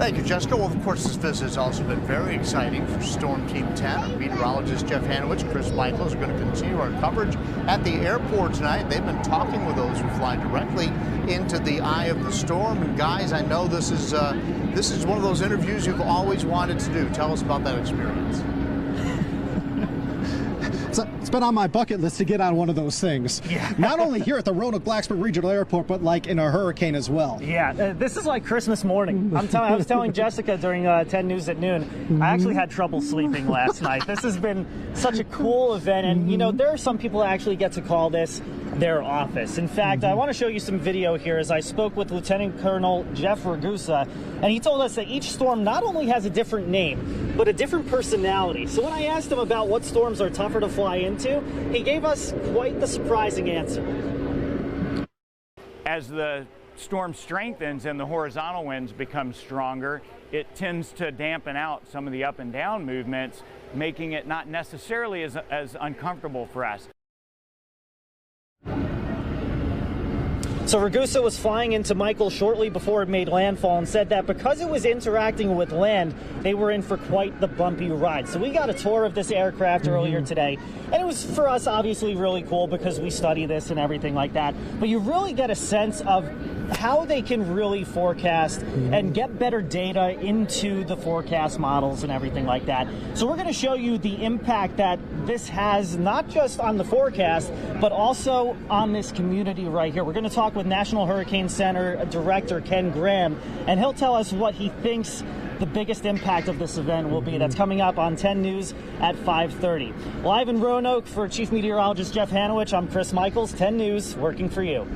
Thank you, Jessica. Well, of course, this visit has also been very exciting for Storm Team 10. Our meteorologist Jeff Hanowitz, Chris Michaels are going to continue our coverage at the airport tonight. They've been talking with those who fly directly into the eye of the storm. And guys, I know this is one of those interviews you've always wanted to do. Tell us about that experience. It's been on my bucket list to get on one of those things. Yeah. Not only here at the Roanoke Blacksburg Regional Airport, but like in a hurricane as well. Yeah, this is like Christmas morning. I was telling Jessica during 10 News at noon, I actually had trouble sleeping last night. This has been such a cool event, and you know, there are some people that actually get to call this their office. In fact, I want to show you some video here as I spoke with Lieutenant Colonel Jeff Ragusa, and he told us that each storm not only has a different name, but a different personality. So when I asked him about what storms are tougher to fly into, he gave us quite the surprising answer. As the storm strengthens and the horizontal winds become stronger, it tends to dampen out some of the up and down movements, making it not necessarily as uncomfortable for us. So Ragusa was flying into Michael shortly before it made landfall and said that because it was interacting with land, they were in for quite the bumpy ride. So we got a tour of this aircraft earlier today, and it was for us obviously really cool because we study this and everything like that. But you really get a sense of how they can really forecast and get better data into the forecast models and everything like that. So we're going to show you the impact that this has not just on the forecast, but also on this community right here. We're going to talk with National Hurricane Center Director Ken Graham, and he'll tell us what he thinks the biggest impact of this event will be. That's coming up on 10 News at 5:30. Live in Roanoke for Chief Meteorologist Jeff Hanowitz, I'm Chris Michaels, 10 News, working for you.